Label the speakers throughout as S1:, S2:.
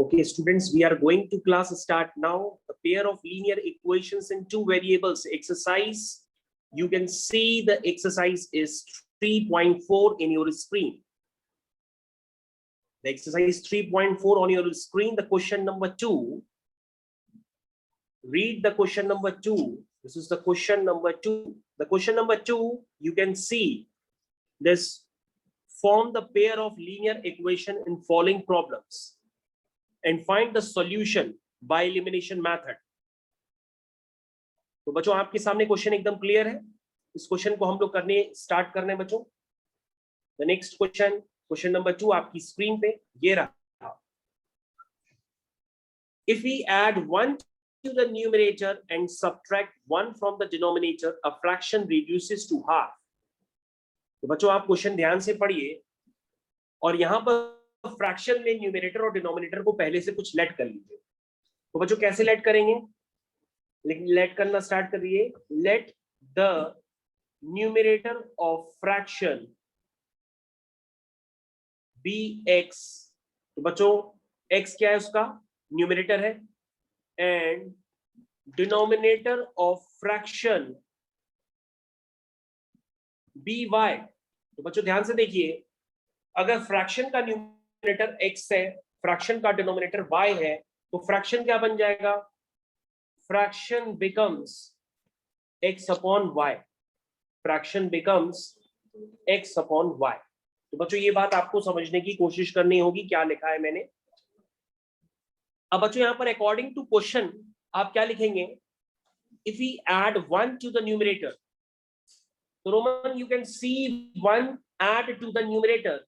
S1: Okay, students, we are going to class start now. A pair of linear equations in two variables exercise. You can see the exercise is 3.4 in your screen. The exercise 3.4 on your screen. The question number 2. Read the question number 2. This is the question number 2. The question number 2, you can see this. Form the pair of linear equation in following problems and find the solution by elimination method. तो बच्चों आपके सामने question एकदम clear है. इस question को हम लोग स्टार्ट करने बच्चों. द नेक्स्ट क्वेश्चन नंबर 2 आपकी स्क्रीन पे ये रहा. If we add 1 to the numerator and subtract 1 from the denominator, a fraction reduces to half. तो बच्चों आप क्वेश्चन ध्यान से पढ़िए और यहां पर फ्रैक्शन में न्यूमरेटर और डिनोमिनेटर को पहले से कुछ लेट कर लीजिए. तो बच्चों कैसे लेट करेंगे? लेट करना स्टार्ट करिए. Let the numerator of fraction be x. तो बच्चों एक्स क्या है? उसका न्यूमरेटर है. And denominator of fraction be y. तो बच्चों ध्यान से देखिए, अगर फ्रैक्शन का न्यूमरेटर x है, फ्रैक्शन का डिनोमिनेटर y है, तो फ्रैक्शन क्या बन जाएगा? Fraction becomes x upon y. Fraction becomes x upon y. तो बच्चों ये बात आपको समझने की कोशिश करनी होगी क्या लिखा है मैंने. अब बच्चों यहां पर अकॉर्डिंग टू क्वेश्चन आप क्या लिखेंगे? If we add 1 to the numerator. So Roman, you can see 1 add to the numerator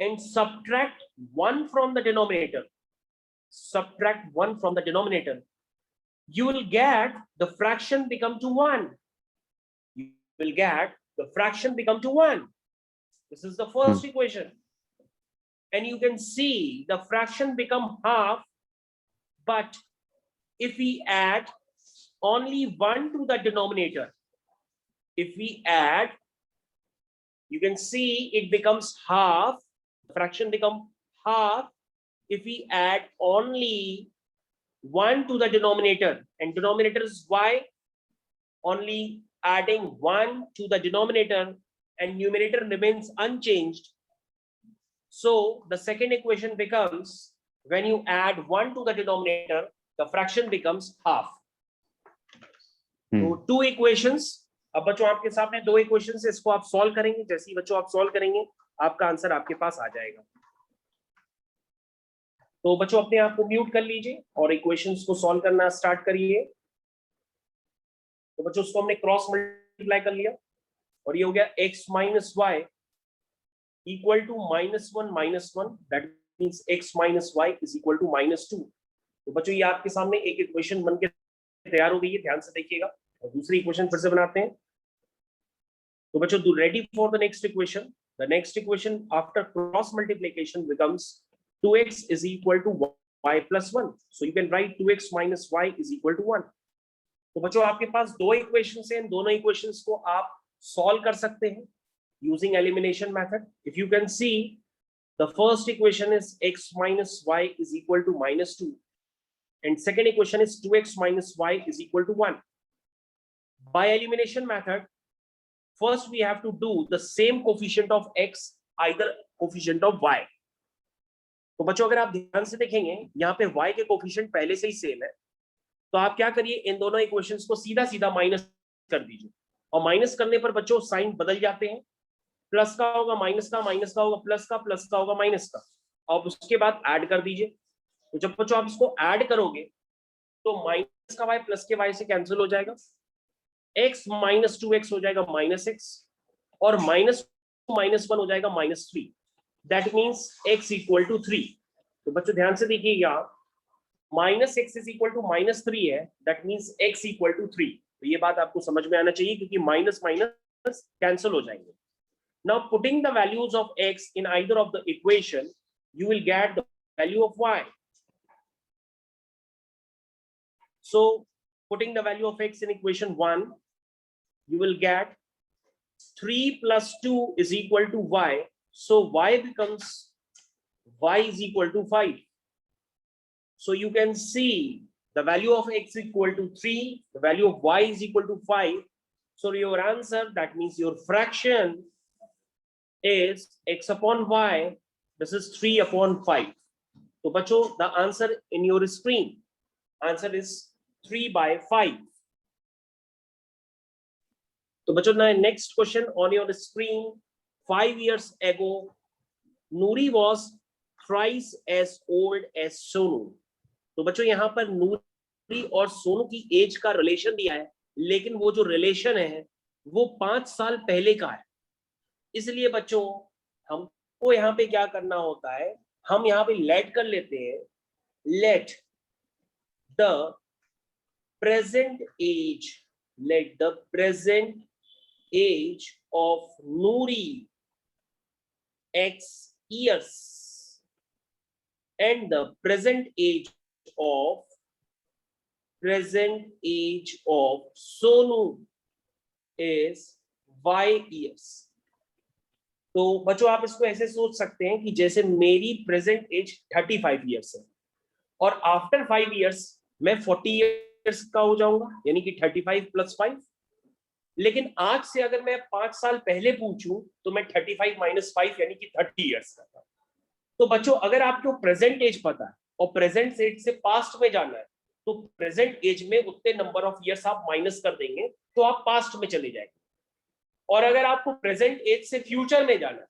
S1: and subtract 1 from the denominator. Subtract 1 from the denominator. You will get the fraction become to 1. You will get the fraction become to 1. This is the first equation. And you can see the fraction become half. But if we add only 1 to the denominator, if we add, you can see it becomes half. The fraction become half if we add only 1 to the denominator, and denominator is y. Only adding 1 to the denominator and numerator remains unchanged. So the second equation becomes, when you add 1 to the denominator, the fraction becomes half. So 2 equations. अब बच्चों आपके सामने 2 equation है, इसको आप solve करेंगे. जैसे ही बच्चों आप सॉल्व करेंगे आपका आंसर आपके पास आ जाएगा. तो बच्चों अपने आप को म्यूट कर लीजिए और इक्वेशंस को सॉल्व करना स्टार्ट करिए. तो बच्चों उसको हमने क्रॉस मल्टीप्लाई कर लिया और ये हो गया x minus y equal to -1 that means x minus y is equal to -2. तो बच्चों ये आपके सामने एक इक्वेशन बनके तैयार हो गई है. ध्यान से देखिएगा. और दूसरी इक्वेशन फिर से बनाते हैं. तो बच्चों do ready for the next equation. The next equation after cross multiplication becomes 2x is equal to y plus 1. So you can write 2x minus y is equal to 1. तो बच्चों आपके पास 2 इक्वेशंस हैं. दोनों इक्वेशंस को आप solve कर सकते हैं using elimination method. If you can see, the first equation is x minus y is equal to -2 and second equation is 2x minus y is equal to 1. By elimination method, first we have to do the same coefficient of x, either coefficient of y. तो बच्चों अगर आप ध्यान से देखेंगे यहाँ पे y के कोफिशिएंट पहले से ही सेम है, तो आप क्या करिए, इन दोनों इक्वेशंस को सीधा सीधा माइनस कर दीजिए. और माइनस करने पर बच्चों साइन बदल जाते हैं. प्लस का होगा माइनस का, माइनस का होगा प्लस का, प्लस का होगा माइनस का. और उसके बाद ऐड कर दीजिए. तो जब बच्चों आप इसको ऐड करोगे तो माइनस का y प्लस के y से कैंसिल हो जाएगा. x माइनस 2x हो जाएगा -x और -1 हो जाएगा -3. That means x equal to 3. तो बच्चों ध्यान से देखिएगा, -x इज इक्वल टू -3 है. That means x equal to 3. तो ये बात आपको समझ में आना चाहिए क्योंकि माइनस माइनस कैंसिल हो जाएंगे. Now putting the values of x in either of the equation, you will get the value of y. So putting the value of x in equation 1, you will get 3 plus 2 is equal to y. So y becomes y is equal to 5. So you can see the value of x equal to 3, the value of y is equal to 5. So your answer, that means your fraction is x upon y. This is 3 upon 5. So बच्चों, the answer in your screen, answer is 3/5. So बच्चों, now next question on your screen. 5 years ago, Nuri was thrice as old as Sonu. तो बच्चों यहाँ पर नूरी और सोनू की as का relation दिया है, लेकिन वो जो रिलेशन है वो 5 साल पहले का है। इसलिए बच्चों हमको यहाँ पे क्या करना होता है, हम यहाँ पे लेट कर लेते हैं, let the present age of Noori x years and the present age of Sonu is y years. तो बच्चों आप इसको ऐसे सोच सकते हैं कि जैसे मेरी प्रेजेंट एज 35 इयर्स है और आफ्टर 5 इयर्स मैं 40 इयर्स का हो जाऊंगा, यानी कि 35 + 5। लेकिन आज से अगर मैं 5 साल पहले पूछूं तो मैं 35 - 5 यानी कि 30 इयर्स का था। तो बच्चों अगर आपको प्रेजेंट एज पता है और प्रेजेंट एज से पास्ट में जाना है तो प्रेजेंट एज में उतने नंबर ऑफ इयर्स आप माइनस कर देंगे तो आप पास्ट में चले जाएंगे। और अगर आपको प्रेजेंट एज से फ्यूचर में जाना है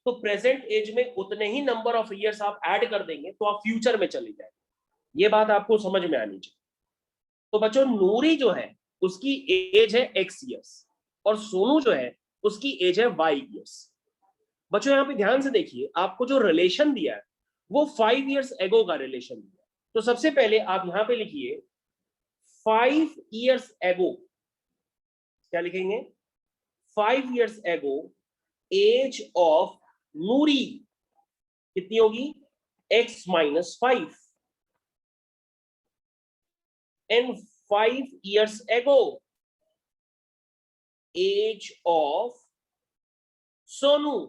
S1: तो प्रेजेंट एज में उतने ही नंबर ऑफ इयर्स आप ऐड कर देंगे तो आप फ्यूचर में चले जाएंगे। ये बात आपको समझ में आनी चाहिए। तो बच्चों नूरी जो है उसकी एज है x इयर्स और सोनू जो है उसकी एज है y इयर्स। बच्चों यहाँ पे ध्यान से देखिए, आपको जो रिलेशन दिया है वो 5 इयर्स एगो का रिलेशन दिया है। तो सबसे पहले आप यहाँ पे लिखिए 5 इयर्स एगो, क्या लिखेंगे, 5 इयर्स एगो एज ऑफ नूरी कितनी होगी, x - 5 and 5 years ago age of Sonu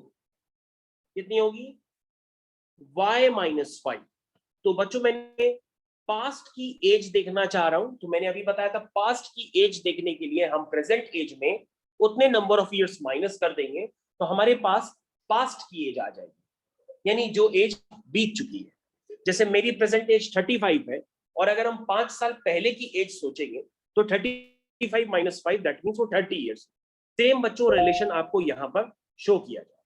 S1: कितनी होगी, y - 5। तो बच्चों मैंने पास्ट की एज देखना चाह रहा हूं, तो मैंने अभी बताया था पास्ट की एज देखने के लिए हम प्रेजेंट एज में उतने नंबर ऑफ इयर्स माइनस कर देंगे तो हमारे पास पास्ट की एज आ जाएगी, यानी जो एज बीत चुकी है। जैसे मेरी प्रेजेंट एज 35 है और अगर हम 5 साल पहले की एज सोचेंगे तो 35 - 5 दैट मींस वो 30 इयर्स। सेम बच्चों रिलेशन आपको यहां पर शो किया जाए।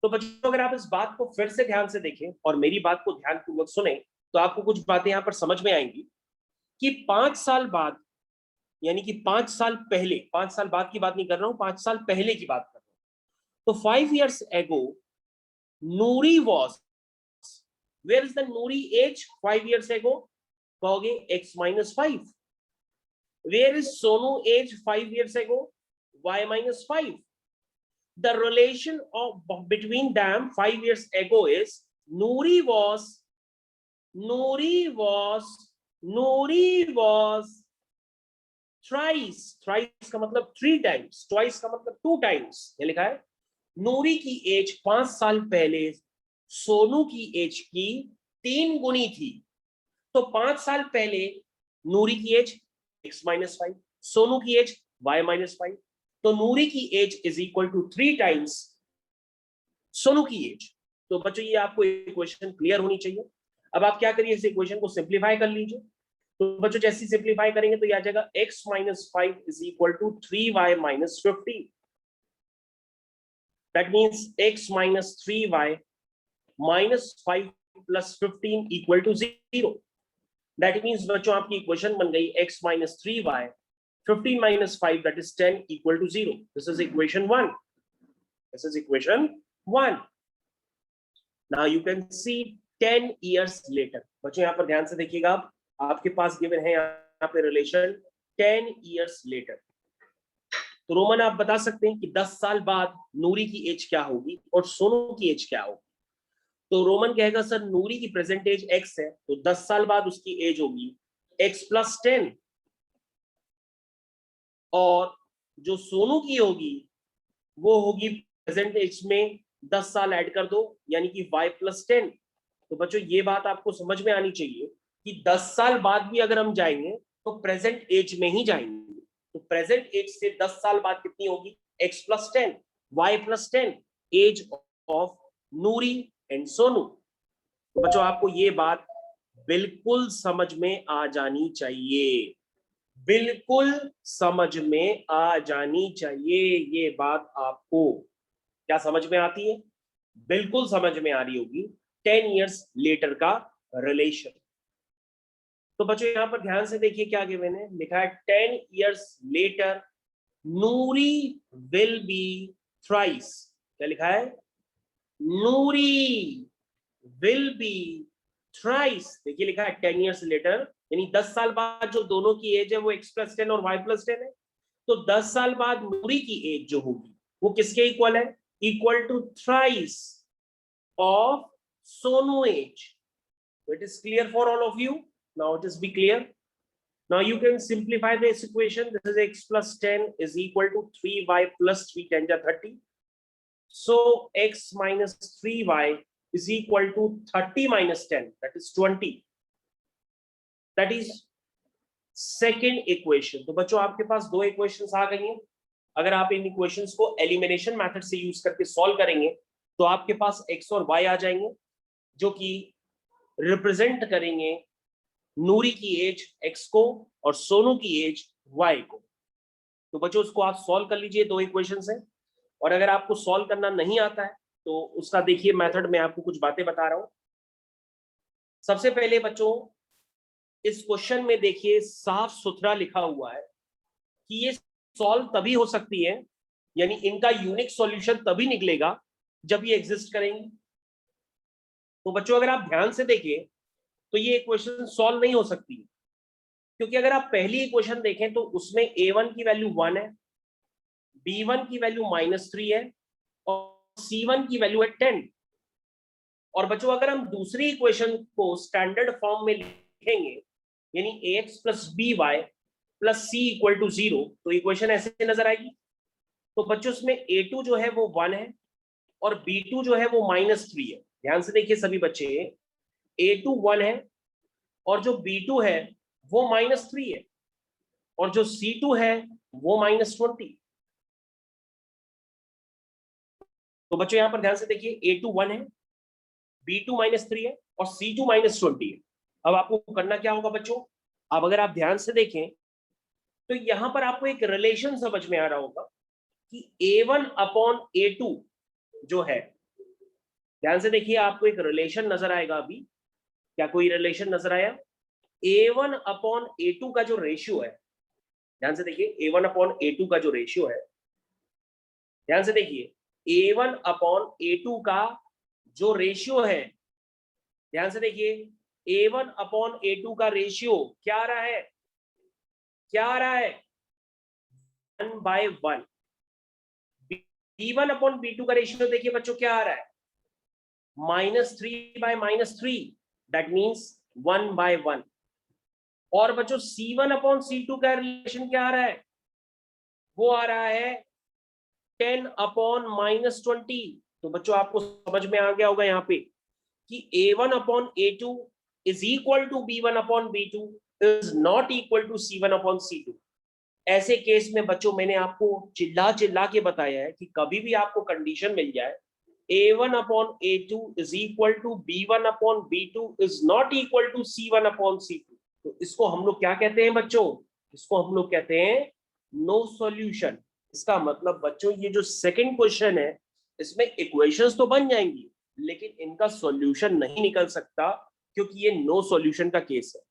S1: तो बच्चों अगर आप इस बात को फिर से ध्यान से देखें और मेरी बात को ध्यानपूर्वक सुने तो आपको कुछ बातें यहां पर समझ में आएंगी कि 5 साल बाद, यानी कि 5 साल पहले, 5 साल बाद की बात नहीं कर रहा हूं, 5 साल पहले की बात कर रहा हूं। तो 5 years ago Noori was, where is the Noori age 5 years ago, कहोगे x - 5। Where is Sonu age 5 years ago, y - 5। The relation of between them 5 years ago is Nuri was thrice का मतलब 3 times, twice का मतलब 2 times। ये लिखा है नूरी की as 5 साल पहले सोनू की एज की 3 गुनी थी। तो 5 साल पहले नूरी की एज x - 5, सोनू की एज y - 5। तो नूरी की age is equal to 3 times Sonu की एज। तो बच्चों ये आपको इक्वेशन क्लियर होनी चाहिए। अब आप क्या करिए, इस इक्वेशन को सिंप्लीफाई कर लीजिए। तो बच्चों जैसे सिंप्लीफाई करेंगे तो ये आ जाएगा x - 5 is equal to 3y - 15। That means x - 3y - 5 + 15 equal to 0। That means बच्चों आपकी इक्वेशन बन गई x - 3y 15 - 5 that is 10 equal to 0. This is equation 1. This is equation 1. Now you can see 10 years later. बच्चों यहाँ पर ध्यान से देखिएगा, आपके पास गिवन है यहाँ पे रिलेशन 10 years later। तो रोमन आप बता सकते हैं कि 10 साल बाद नूरी की एज क्या होगी और सोनू की एज क्या होगी। तो रोमन कहेगा सर नूरी की प्रेजेंट एज x है तो 10 साल बाद उसकी एज होगी x + 10 और जो सोनू की होगी वो होगी प्रेजेंट एज में 10 साल ऐड कर दो यानी कि y + 10। तो बच्चों ये बात आपको समझ में आनी चाहिए कि 10 साल बाद भी अगर हम जाएंगे तो प्रेजेंट एज में ही जाएंगे। तो प्रेजेंट एज से 10 साल बाद कितनी होगी? x plus 10, y plus 10, age of Noori and Sonu. तो बच्चों आपको ये बात बिल्कुल समझ में आ जानी चाहिए, बिल्कुल समझ में आ जानी चाहिए। ये बात आपको क्या समझ में आती है? बिल्कुल समझ में आ रही होगी 10 इयर्स लेटर का रिलेशन। तो बच्चों यहां पर ध्यान से देखिए क्या गिवन है, लिखा है 10 years later Noori will be thrice. क्या लिखा है? नूरी विल बी थ्राइस। देखिए लिखा है 10 इयर्स लेटर, यानी 10 साल बाद जो दोनों की एज है वो x प्लस 10 और y प्लस 10 है। तो 10 साल बाद नूरी की एज जो होगी वो किसके इक्वल है? Equal to thrice of Sonu age. So it is clear for all of you. Now it is be clear. Now you can simplify this equation. This is x plus 10 is equal to 3y plus 3 10 to 30. So x minus 3y is equal to 30 minus 10. That is 20. That is second equation. तो बच्चों आपके पास दो equations आ गई हैं। अगर आप इन equations को elimination method से यूज करके सॉल्व करेंगे तो आपके पास x और y आ जाएंगे जो कि रिप्रेजेंट करेंगे नूरी की एज x को और सोनू की एज y को। तो बच्चों उसको आप सॉल्व कर लीजिए, दो इक्वेशन है। और अगर आपको सॉल्व करना नहीं आता है तो उसका देखिए मेथड में आपको कुछ बातें बता रहा हूं। सबसे पहले बच्चों इस क्वेश्चन में देखिए साफ सुथरा लिखा हुआ है कि ये सॉल्व तभी हो सकती है, यानी इनका यूनिक सॉल्यूशन तभी निकलेगा जब ये एग्जिस्ट करेंगे। तो बच्चों अगर आप ध्यान से देखिए तो ये इक्वेशन सॉल्व नहीं हो सकती, क्योंकि अगर आप पहली इक्वेशन देखें तो उसमें a1 की वैल्यू 1 है, b1 की वैल्यू -3 है और c1 की वैल्यू है 10। और बच्चों अगर हम दूसरी इक्वेशन को स्टैंडर्ड फॉर्म में लिखेंगे यानी ax plus b y plus c equal to 0, तो इक्वेशन ऐसे नजर आएगी। तो बच्चों उसमें a2 जो है वो 1 है और b2 जो है वो -3 है। ध्यान से देखिए सभी बच्चे, a2 1 है और जो b2 है वो -3 है और जो c2 है वो -20। तो बच्चों यहां पर ध्यान से देखिए a2 1 है, b2 -3 है और c2 -20 है। अब आपको करना क्या होगा बच्चों? अब अगर आप ध्यान से देखें तो यहां पर आपको एक रिलेशन समझ में आ रहा होगा कि a1 अपॉन a2 जो है, ध्यान से देखिए आपको एक रिलेशन नजर आएगा। अभी क्या कोई रिलेशन नजर आया? a1 अपॉन a2 का जो रेशियो है, ध्यान से देखिए a1 अपॉन a2 का जो रेशियो है, ध्यान से देखिए a1 अपॉन a2 का जो रेशियो है, ध्यान से देखिए a1 अपॉन a2 का रेशियो क्या आ रहा है? क्या आ रहा है? 1/1। b1 अपॉन b2 का रेशियो देखिए बच्चों क्या आ रहा है? -3/-3, दैट मीन्स 1/1। और बच्चों c1 अपॉन c2 का रिलेशन क्या आ रहा है? वो आ रहा है 10 अपॉन -20। तो बच्चों आपको समझ में आ गया होगा यहाँ पे कि a1 upon a2 is equal to b1 upon b2 is not equal to c1 upon c2। ऐसे केस में बच्चों मैंने आपको चिल्ला चिल्ला के बताया है कि कभी भी आपको कंडीशन मिल जाए a1 upon a2 is equal to b1 upon b2 is not equal to c1 upon c2, तो इसको हम लोग क्या कहते हैं बच्चों? इसको हम लोग कहते हैं नो सॉल्यूशन। इसका मतलब बच्चों ये जो सेकंड क्वेश्चन है इसमें इक्वेशंस तो बन जाएंगी लेकिन इनका सॉल्यूशन नहीं निकल सकता, क्योंकि ये नो सॉल्यूशन का केस है।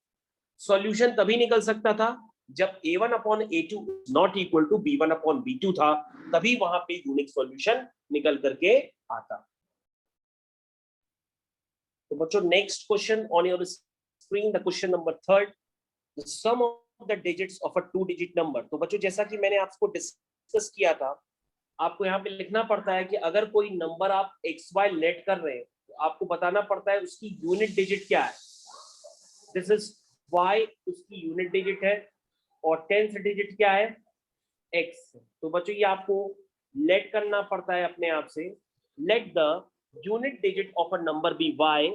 S1: सॉल्यूशन तभी निकल सकता था जब a1 upon a2 not equal to b1 upon b2 था, तभी वहां पे यूनिक सॉल्यूशन निकल करके आता। तो बच्चों next question on your screen, the question number 3, the sum of the digits of a 2 digit number. तो बच्चों जैसा कि मैंने आपको डिस्कस किया था, आपको यहाँ पे लिखना पड़ता है कि अगर कोई नंबर आप xy लेट कर रहे हैं तो आपको बताना पड़ता है उसकी यूनिट डिजिट क्या है। दिस इज y उसकी यूनिट डिजिट है और 10th डिजिट क्या है? x। तो बच्चों ये आपको लेट करना पड़ता है अपने आप से। Let the unit digit of a number be y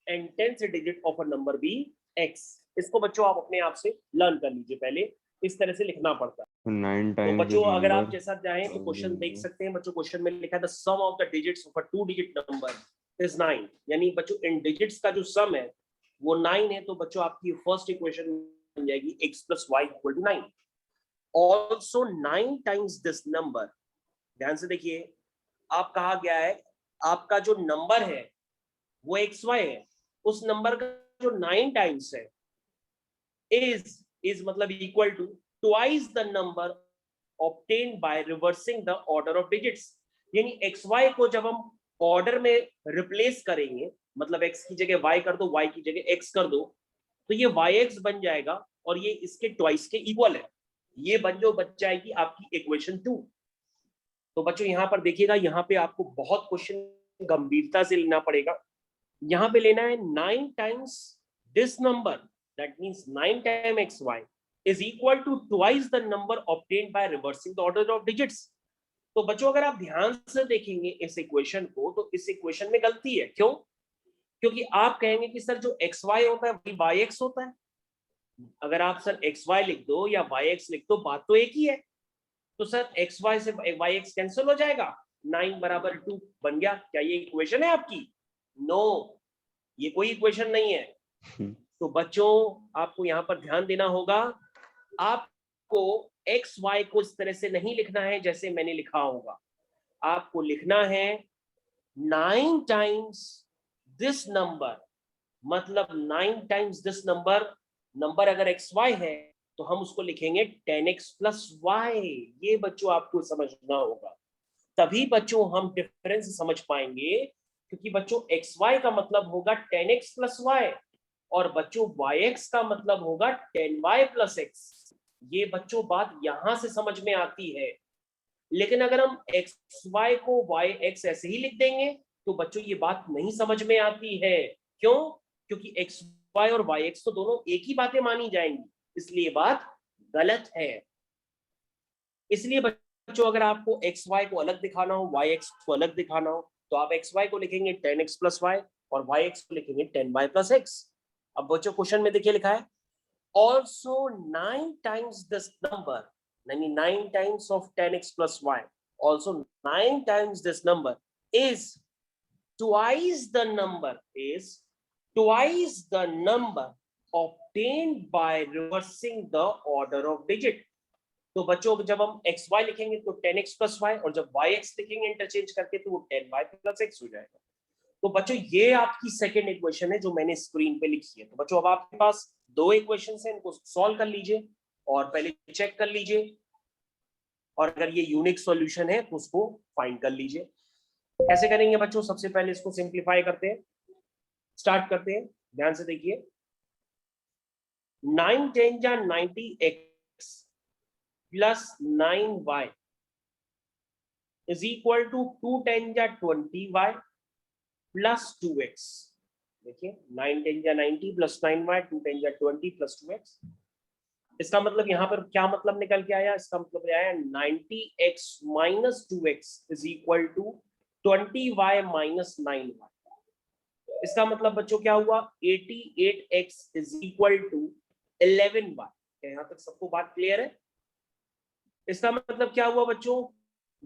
S1: and 10th digit of a number be x। इसको बच्चों आप अपने आप से लर्न कर लीजिए, पहले इस तरह से लिखना पड़ता है।
S2: 9
S1: तो
S2: times
S1: बच्चों
S2: this
S1: अगर आप
S2: number
S1: जैसा चाहें तो क्वेश्चन देख सकते हैं। बच्चों क्वेश्चन में लिखा है the sum of the digits of a 2 digit number is 9, यानी बच्चों इन डिजिट्स का जो सम है वो 9 है। तो बच्चों आपकी फर्स्ट इक्वेशन बन जाएगी x plus y equal to 9। Also 9 times this number, ध्यान से देखिए, आप कहा गया है आपका जो नंबर है वो xy है, उस नंबर का जो 9 टाइम्स है is मतलब equal to twice the number obtained by reversing the order of digits। यानी xy को जब हम ऑर्डर में रिप्लेस करेंगे, मतलब x की जगह y कर दो, y की जगह x कर दो, तो ये yx बन जाएगा और ये इसके ट्वाइस के इक्वल है। ये बच जाएगी आपकी इक्वेशन 2। तो बच्चों यहाँ पर देखिएगा, यहाँ पे आपको बहुत क्वेश्चन गंभीरता से लेना पड़ेगा। यहाँ पे लेना है 9 times this number, that means 9 time xy is equal to twice the number obtained by reversing the order of digits। तो बच्चों अगर आप ध्यान से देखेंगे इस इक्वेशन को, तो इस इक्वेशन में गलती है। क्यों? क्योंकि आप कहेंगे कि सर जो xy होता है वही yx होता है। अगर आप सर xy लिख दो या yx लिख दो, बात तो एक ही है। तो सर xy से yx कैंसिल हो जाएगा, 9 बराबर 2 बन गया। क्या ये इक्वेशन है आपकी? नो, ये कोई इक्वेशन नहीं है। तो बच्चों आपको यहाँ पर ध्यान देना होगा, आपको एक्स वाई को इस तरह से नहीं लिखना है जैसे मैंने लिखा होगा। आपको लिखना है 9 टाइम्स दिस नंबर, मतलब 9 टाइम्स दिस नंबर। नंबर अगर एक्स वाई है तो हम उसको लिखेंगे 10x प्लस वाई। ये बच्चों आपको समझना होगा, तभी बच्चों हम डिफरेंस समझ पाएंगे। क्योंकि बच्चों एक्स वाई का मतलब होगा 10x प्लस वाई और बच्चों yx का मतलब होगा 10y प्लस x। ये बच्चों बात यहां से समझ में आती है। लेकिन अगर हम xy को yx ऐसे ही लिख देंगे तो बच्चों ये बात नहीं समझ में आती है। क्यों? क्योंकि xy और yx तो दोनों एक ही बातें मानी जाएंगी, इसलिए बात गलत है। इसलिए बच्चों अगर आपको xy को अलग दिखाना हो, yx को अलग दिखाना हो, तो आप xy को लिखेंगे 10x प्लस y और yx को लिखेंगे 10y प्लस x। अब बच्चों क्वेश्चन में देखिए लिखा है also 9 times this number, यानी 9 times of 10x plus y, also 9 times this number is twice the number obtained by reversing the order of digit। तो बच्चों जब हम xy लिखेंगे तो 10x plus y और जब yx लिखेंगे इंटरचेंज करके तो वो 10y plus x हो जाएगा। तो बच्चों ये आपकी सेकेंड इक्वेशन है जो मैंने स्क्रीन पे लिखी है। तो बच्चों अब आपके पास दो इक्वेशंस हैं, इनको सॉल्व कर लीजिए और पहले चेक कर लीजिए, और अगर ये यूनिक सॉल्यूशन है तो उसको फाइंड कर लीजिए। कैसे करेंगे बच्चों? सबसे पहले इसको सिंप्लीफाई करते हैं, स्टार्ट करते हैं। ध्यान से देखिए, 9 10 जा 90x plus 9y is equal to 2 10 जा 20y प्लस 2x। देखिए 9 10 जा 90 प्लस 9y, 2 10 जा 20 प्लस 2x। इसका मतलब यहाँ पर क्या मतलब निकल के आया? इसका मतलब आया 90x minus 2x is equal to 20y minus 9y। इसका मतलब बच्चों क्या हुआ? 88x is equal to 11y। यहाँ तक सबको बात क्लियर है? इसका मतलब क्या हुआ बच्चों?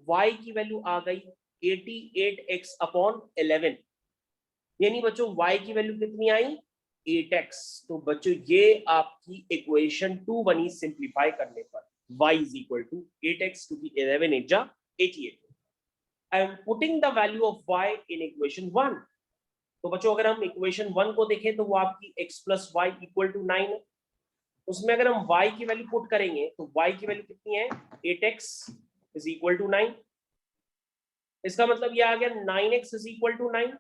S1: y की वैल्यू आ गई 88x अपॉन 11, यानी बच्चों y की वैल्यू कितनी आई? 8x। तो बच्चों ये आपकी इक्वेशन 2 बनी सिंप्लीफाई करने पर, y is equal to 8x क्योंकि 11 8 जा 88। I am putting the value of y in equation 1। तो बच्चों अगर हम इक्वेशन 1 को देखें तो वो आपकी x plus y equal to 9 है। उसमें अगर हम y की वैल्यू पुट करेंगे तो y की वैल्यू कितनी है? 8x is equal to 9। इसका मतलब ये आ गया 9x इज इक्वल टू 9।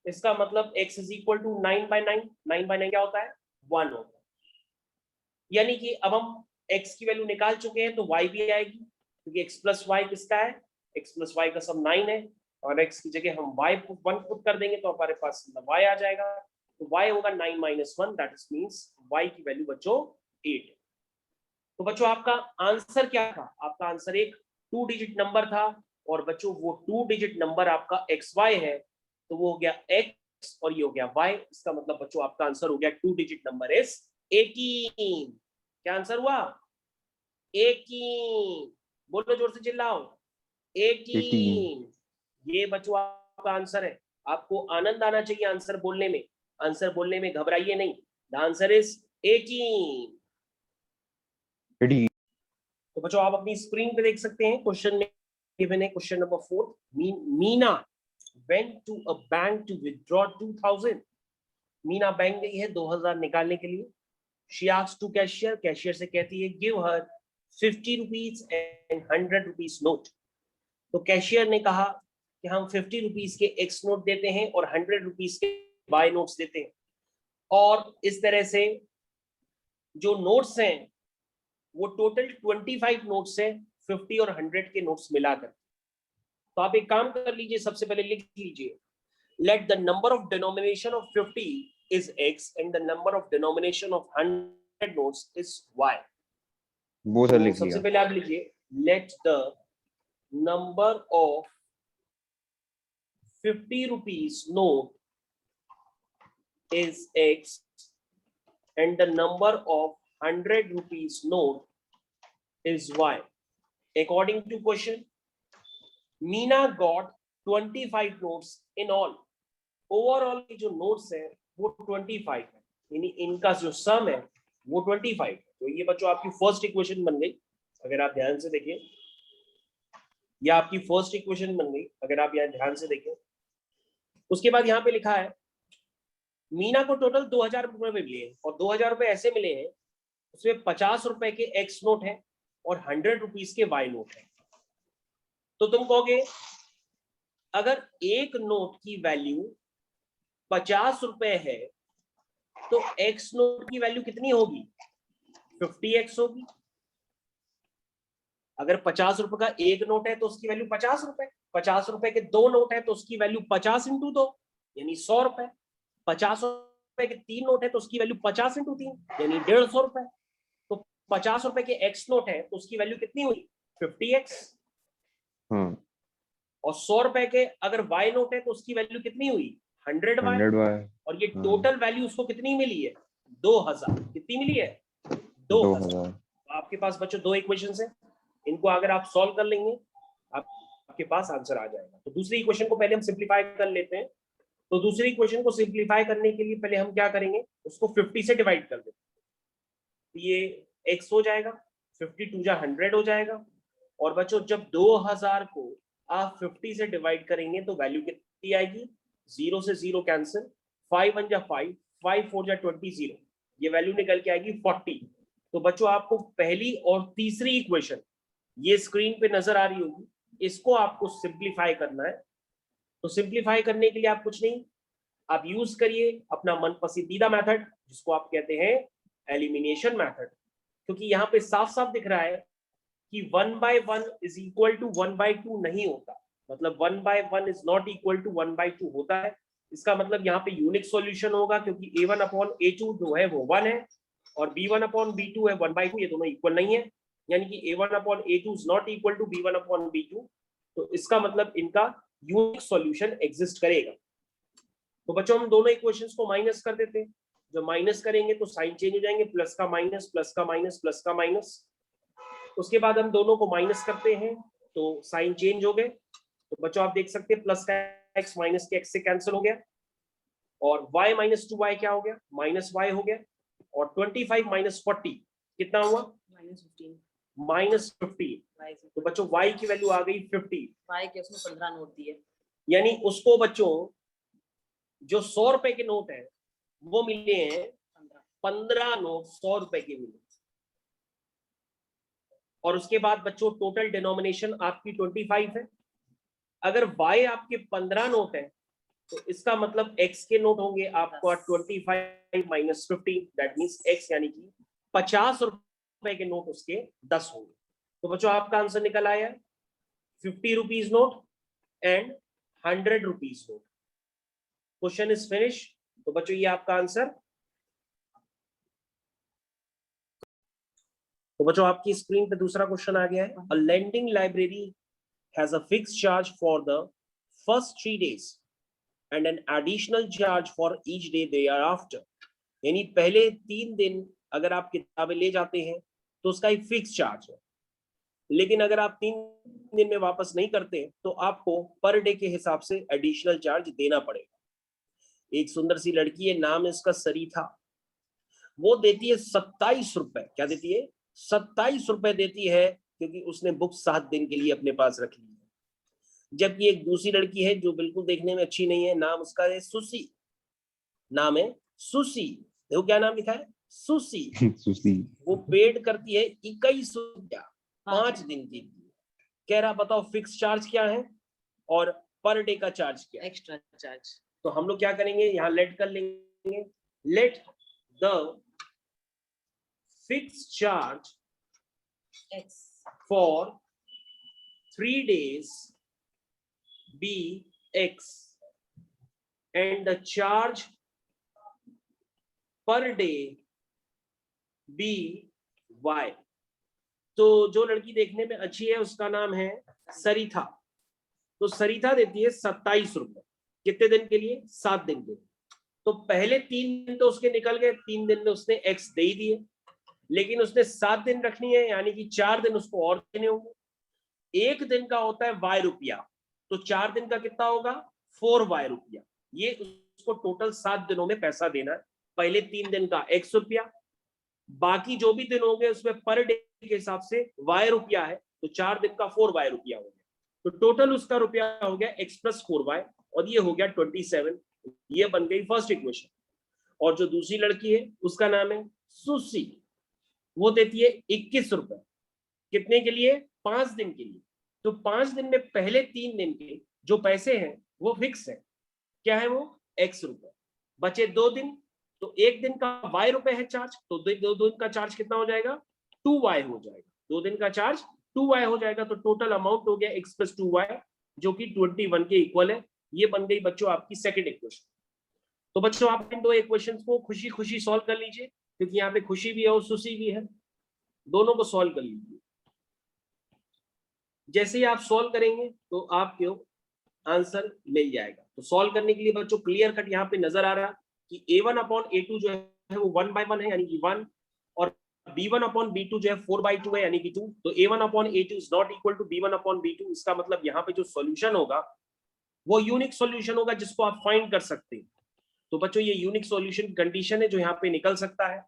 S1: इसका मतलब x is equal to 9 by 9। 9 by 9 क्या होता है? 1 होता है। यानी कि अब हम x की वैल्यू निकाल चुके हैं तो y भी आएगी, क्योंकि x प्लस वाई किसका है? x प्लस वाई का सब 9 है, और x की जगह हम y 1 पुट कर देंगे तो हमारे पास y आ जाएगा। तो y होगा 9 minus 1, that is means y की वैल्यू बच्चों 8। तो बच्चों आपका आंसर क्या था? आपका आंसर एक 2 डिजिट नंबर था, और बच्चों वो 2 डिजिट नंबर आपका xy है, तो वो हो गया x और ये हो गया y। इसका मतलब बच्चों आपका आंसर हो गया 2 डिजिट नंबर इज 18। क्या आंसर हुआ? 18। बोलो जोर से चिल्लाओ, 18। ये बच्चों आपका आंसर है। आपको आनंद आना चाहिए आंसर बोलने में, आंसर बोलने में घबराइए नहीं। The answer is 18। तो बच्चों आप अपनी स्क्रीन पे देख सकते हैं क्वेश्चन में गिवन है question number 4। Meena went to a bank to withdraw 2000। Meena bank गई है 2000 निकालने के लिए। She asks to cashier, cashier से कहती है give her 50 rupees and 100 rupees note। तो कैशियर ने कहा कि हम 50 रुपीज के एक्स नोट देते हैं और 100 रुपीज के वाई नोट्स देते हैं। और इस तरह से जो नोट्स हैं वो टोटल 25 नोट्स हैं, 50 और 100 के नोट्स मिलाकर। तो आप एक काम कर लीजिए, सबसे पहले लिख लीजिए let the number of denomination of 50 is x and the number of denomination of 100 notes is y।
S2: वो सर लिख
S1: सबसे
S2: लिया।
S1: पहले आप लिखिए let the number of 50 rupees note is x and the number of 100 rupees note is y। According to question, Meena got 25 notes in all। Overall की जो notes है वो 25 है, यानी इनका जो सम है वो 25 है। तो ये बच्चों आपकी फर्स्ट इक्वेशन बन गई, अगर आप ध्यान से देखिए। ये आपकी फर्स्ट इक्वेशन बन गई अगर आप यहाँ ध्यान से देखें। उसके बाद यहाँ पे लिखा है मीना को टोटल 2000 रुपए मिले हैं और 2000 रुपए ऐसे मिले हैं उसमें 50 रुपए के एक्स नोट है और 100 रुपीज के वाई नोट है। तो तुम कहोगे अगर एक नोट की वैल्यू 50 रुपए है तो एक्स नोट की वैल्यू कितनी होगी? 50x होगी। अगर 50 रुपए का एक नोट है तो उसकी वैल्यू 50 रुपए, 50 रुपए के दो नोट है तो उसकी वैल्यू 50 इंटू 2 यानी 100 रुपए, 50 रुपए के तीन नोट है तो उसकी वैल्यू 50 इंटू 3 यानी 150 रुपए। तो 50 रुपए के एक्स नोट है तो उसकी वैल्यू कितनी हुई? 50x। और 100 रुपए के अगर वाई नोट है तो उसकी वैल्यू कितनी हुई? 100y। और ये टोटल वैल्यू उसको कितनी मिली है? 2000। कितनी मिली है? 2000। आपके पास बच्चों दो इक्वेशंस हैं, इनको अगर आप सॉल्व कर लेंगे आपके पास आंसर आ जाएगा। तो दूसरी इक्वेशन को पहले हम सिंप्लीफाई कर लेते हैं। तो दूसरी इक्वेशन को सिंप्लीफाई करने के लिए पहले हम क्या करेंगे, उसको 50 से डिवाइड कर देते हैं। ये x हो जाएगा, 52 जा 100 हो जाएगा। और बच्चों जब 2000 को आप 50 से डिवाइड करेंगे तो वैल्यू कितनी आएगी? 0 से 0 कैंसिल, 5 1 जा 5, 5 4 जा 20, 0। ये वैल्यू निकल के आएगी 40। तो बच्चों आपको पहली और तीसरी इक्वेशन ये स्क्रीन पे नजर आ रही होगी, इसको आपको सिंप्लीफाई करना है। तो सिंप्लीफाई करने के लिए आप कुछ नहीं, आप यूज करिए अपना मन पसंदीदा मेथड जिसको आप कहते हैं एलिमिनेशन मेथड। क्योंकि यहाँ पे साफ साफ दिख रहा है कि 1/1 इज इक्वल टू 1/2 नहीं होता, मतलब 1/1 इज नॉट इक्वल टू 1/2 होता है। इसका मतलब यहाँ पे यूनिक सॉल्यूशन होगा क्योंकि a1/a2 जो है वो 1 है और b1/b2 है 1/2, ये दोनों इक्वल नहीं है। यानी कि a1/a2 is not equal to b1/b2। तो इसका मतलब इनका यूनिक सॉल्यूशन एग्जिस्ट करेगा। तो बच्चों हम दोनों इक्वेशंस को माइनस कर देते हैं। जब माइनस करेंगे तो साइन चेंज हो जाएंगे, प्लस का माइनस, प्लस का माइनस, प्लस का माइनस। उसके बाद हम दोनों को माइनस करते हैं तो साइन चेंज हो गए। तो बच्चों आप देख सकते हैं प्लस का x माइनस के x से कैंसिल हो गया और y माइनस 2y क्या हो गया? माइनस y हो गया। और 25 माइनस 40 कितना हुआ? माइनस 15। तो बच्चों y की वैल्यू आ गई 50।
S3: y के उसमें 15 नोट दिए,
S1: यानी उसको बच्चों जो 100 रुपए के नोट है वो मिले हैं 15 नोट 100 रुपए के मिले। और उसके बाद बच्चों टोटल डिनोमिनेशन आपकी 25 है। अगर y आपके 15 नोट है तो इसका मतलब x के नोट होंगे आपको 25 माइनस 15, दैट मींस x यानी कि 50 रुपए के नोट उसके 10 होंगे। तो बच्चों आपका आंसर निकल आया 50 rupees note and 100 rupees note. Question is finish. तो बच्चों ये आपका आंसर। तो बच्चों आपकी स्क्रीन पे दूसरा क्वेश्चन आ गया है। A lending library has a fixed charge for the first 3 days and an additional charge for each day thereafter. यानी पहले 3 दिन अगर आप किताबें ले जाते हैं तो उसका एक फिक्स चार्ज है, लेकिन अगर आप 3 दिन में वापस नहीं करते तो आपको पर डे के हिसाब से एडिशनल चार्ज देना पड़ेगा। एक सुंदर सी लड़की है, नाम है इसका सरीथा, वो देती है 27 रुपए। क्या देती है? 27 रुपए देती है, क्योंकि उसने बुक 7 दिन के लिए अपने पास रख ली है। जबकि एक दूसरी लड़की है जो बिल्कुल देखने में अच्छी नहीं है, नाम उसका है सुसी, नाम है सुसी। देखो क्या नाम लिखा है, सुसी।
S2: सुसी।
S1: वो पेड करती है 21 रुपया 5 दिन के लिए। कह रहा बताओ फिक्स चार्ज क्या है और पर डे का चार्ज क्या है?
S3: Extra charge.
S1: तो हम लोग क्या करेंगे, यहाँ लेट कर लेंगे, let the fix charge
S3: x
S1: for 3 days be X and the charge per day be Y। तो जो लड़की देखने में अच्छी है उसका नाम है सरिता। तो सरिता देती है 27 रुपए। कितने दिन के लिए? 7 दिन के लिए। तो पहले 3 दिन तो उसके निकल गए, 3 दिन में उसने X दे ही दिए, लेकिन उसने 7 दिन रखनी है, यानी कि 4 दिन उसको और देने होंगे। एक दिन का होता है Y रुपया, तो 4 दिन का कितना होगा? 4Y रुपया। ये उसको टोटल 7 दिनों में पैसा देना है। पहले 3 दिन का X रुपया, बाकी जो भी दिन होंगे उसमें पर डे के हिसाब से Y रुपया है, तो 4 दिन का 4Y रुपया हो गया। तो टोटल उसका रुपया हो गया X + 4Y, और ये हो गया 27। ये बन गई फर्स्ट इक्वेशन। और जो दूसरी लड़की है उसका नाम है सुसी, वो देती है 21 रुपए। कितने के लिए? 5 दिन के लिए। तो 5 दिन में पहले 3 दिन के जो पैसे हैं वो फिक्स है। क्या है वो? X रुपए। बचे 2 दिन, तो एक दिन का Y रुपए है चार्ज, तो 2 दिन का चार्ज कितना हो जाएगा? 2Y हो जाएगा। 2 दिन का चार्ज 2Y हो जाएगा। तो टोटल अमाउंट हो गया X + 2Y, जो कि 21 के इक्वल है। ये बन गई बच्चों आपकी सेकंड इक्वेशन। तो बच्चों आप इन 2 इक्वेशंस को खुशी खुशी सॉल्व कर लीजिए, क्योंकि यहाँ पे खुशी भी है और सुसी भी है, दोनों को सॉल्व कर लीजिए। जैसे ही आप सॉल्व करेंगे तो आपको आंसर मिल जाएगा। तो सॉल्व करने के लिए बच्चों क्लियर कट यहाँ पे नजर आ रहा कि A1/A2 जो है वो 1/1 है, यानी कि 1, और B1/B2 जो है 4/2 है, यानी कि 2। तो A1/A2 is not equal to B1/B2। इसका मतलब यहाँ पे जो सॉल्यूशन होगा वो यूनिक सॉल्यूशन होगा जिसको आप फाइंड कर सकते हैं। तो बच्चों ये यूनिक सॉल्यूशन कंडीशन है जो यहाँ पे निकल सकता है।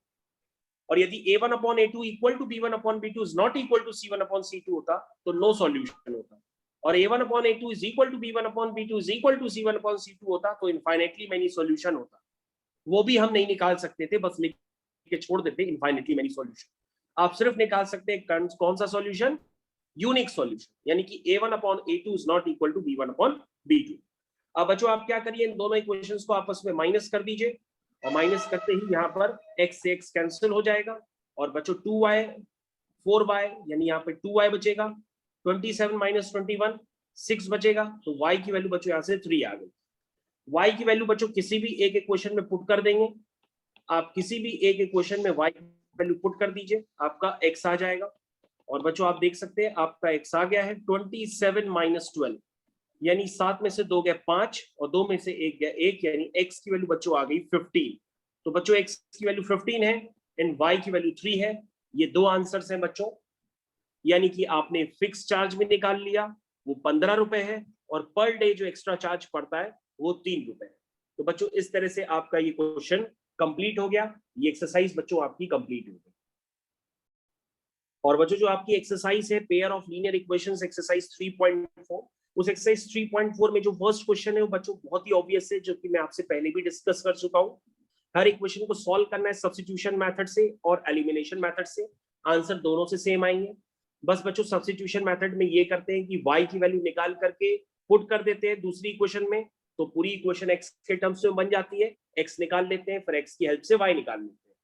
S1: और यदि A1/A2 equal to B1/B2 is not equal to C1/C2 होता तो नो सॉल्यूशन होता, और A1/A2 is equal to B1/B2 is equal to C1/C2 होता तो इनफाइनाइटली मेनी सॉल्यूशन होता। वो भी हम नहीं निकाल सकते थे, बस लिख के छोड़ देते इनफाइनाइटली मेनी सॉल्यूशन। आप सिर्फ निकाल सकते हैं कौन सा सॉल्यूशन? यूनिक सॉल्यूशन, यानी कि A1/A2 is not equal to B1/B2। अब बच्चों आप क्या करिए, इन दोनों इक्वेशंस को आपस में माइनस कर दीजिए, और माइनस करते ही यहाँ पर x से x कैंसिल हो जाएगा, और बच्चों 2y 4y, यानी यहाँ पे 2y बचेगा। 27 - 21 6 बचेगा, तो y की वैल्यू बच्चों यहाँ से 3 आ गई। y की वैल्यू बच्चों किसी भी एक इक्वेशन में पुट कर देंगे। आप किसी भी एक इक्वेशन में y की वैल्यू पुट कर दीजिए, आपका x आ जाएगा। और बच्चों आप देख सकते हैं आपका x आ गया है 27 - 12, यानी 7 में से 2 गए 5 और 2 में से 1 गया 1, यानी x की वैल्यू बच्चों आ गई 15। तो बच्चों x की वैल्यू 15 है एंड y की वैल्यू 3 है। ये 2 आंसर्स हैं बच्चों, यानी कि आपने फिक्स चार्ज भी निकाल लिया, वो 15 रुपए है, और पर डे जो एक्स्ट्रा चार्ज पड़ता है वो 3 रुपए है। तो बच्चों इस तरह से आपका ये क्वेश्चन कंप्लीट हो गया। ये एक्सरसाइज बच्चों आपकी कंप्लीट हो गई। और बच्चों जो आपकी एक्सरसाइज है pair of linear equations exercise 3.4, उस एक्सरसाइज 3.4 में जो फर्स्ट क्वेश्चन है वो बच्चों बहुत ही ऑब्वियस है, जो कि मैं आपसे पहले भी डिस्कस कर चुका हूँ। हर इक्वेशन को सॉल्व करना है सब्स्टिट्यूशन मेथड से और एलिमिनेशन मेथड से, आंसर दोनों से सेम आएंगे। बस बच्चों सब्स्टिट्यूशन मेथड में ये करते हैं कि y की वैल्यू निकाल करके पुट कर देते हैं दूसरी इक्वेशन में, तो पूरी इक्वेशन x के टर्म्स में बन जाती है। x निकाल लेते हैं, फिर x की हेल्प से y निकाल लेते हैं,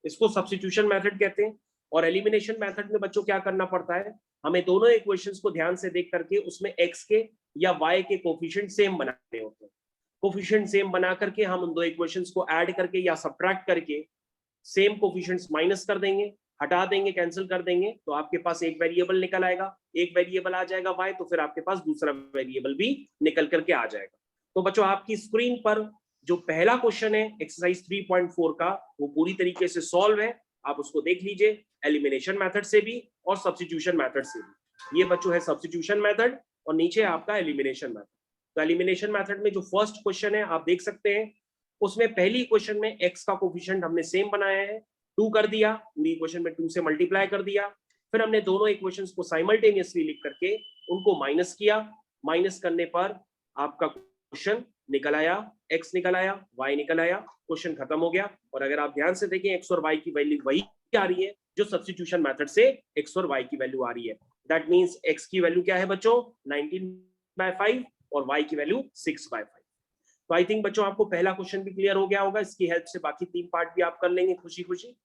S1: इसको सब्स्टिट्यूशन मेथड कहते हैं। और एलिमिनेशन मेथड में बच्चों क्या करना पड़ता है, हमें दोनों इक्वेशंस को ध्यान से देख करके उसमें x के या y के कोफिशिएंट सेम बनाने होते हैं। कोफिशिएंट सेम बना करके हम उन दो इक्वेशंस को ऐड करके या सब्ट्रैक्ट करके सेम कोफिशिएंट्स माइनस कर देंगे, हटा देंगे, कैंसिल कर देंगे, तो आपके पास एक वेरिएबल निकल आएगा। एक वेरिएबल आ जाएगा y, तो फिर आपके पास दूसरा वेरिएबल भी निकल करके आ जाएगा। तो बच्चों आपकी स्क्रीन पर जो पहला क्वेश्चन है एक्सरसाइज 3.4 का, वो पूरी तरीके से सॉल्व है, आप उसको देख लीजिए एलिमिनेशन मेथड से भी और सब्स्टिट्यूशन मेथड से भी। ये बच्चों है सब्स्टिट्यूशन मेथड और नीचे आपका एलिमिनेशन मेथड। तो एलिमिनेशन मेथड में जो फर्स्ट क्वेश्चन है आप देख सकते हैं, उसमें पहली क्वेश्चन में x का कोफिशिएंट हमने सेम बनाया है, 2 कर दिया, पूरी इक्वेशन में 2 से मल्टीप्लाई कर दिया, फिर हमने दोनों इक्वेशंस को साइमल्टेनियसली लिख करके उनको माइनस किया, माइनस करने पर आपका क्वेश्चन निकल आया, x निकल आया, y निकल आया, क्वेश्चन खत्म हो गया। और अगर आप ध्यान से देखें x और y की वैल्यू वही आ रही है जो सब्स्टिट्यूशन मेथड से x और y की वैल्यू आ रही है। दैट मींस x की वैल्यू क्या है बच्चों 19/5 और y की वैल्यू 6/5। तो आई थिंक बच्चों आपको पहला क्वेश्चन भी क्लियर हो गया होगा, इसकी हेल्प से बाकी 3 पार्ट भी आप कर लेंगे खुशी खुशी।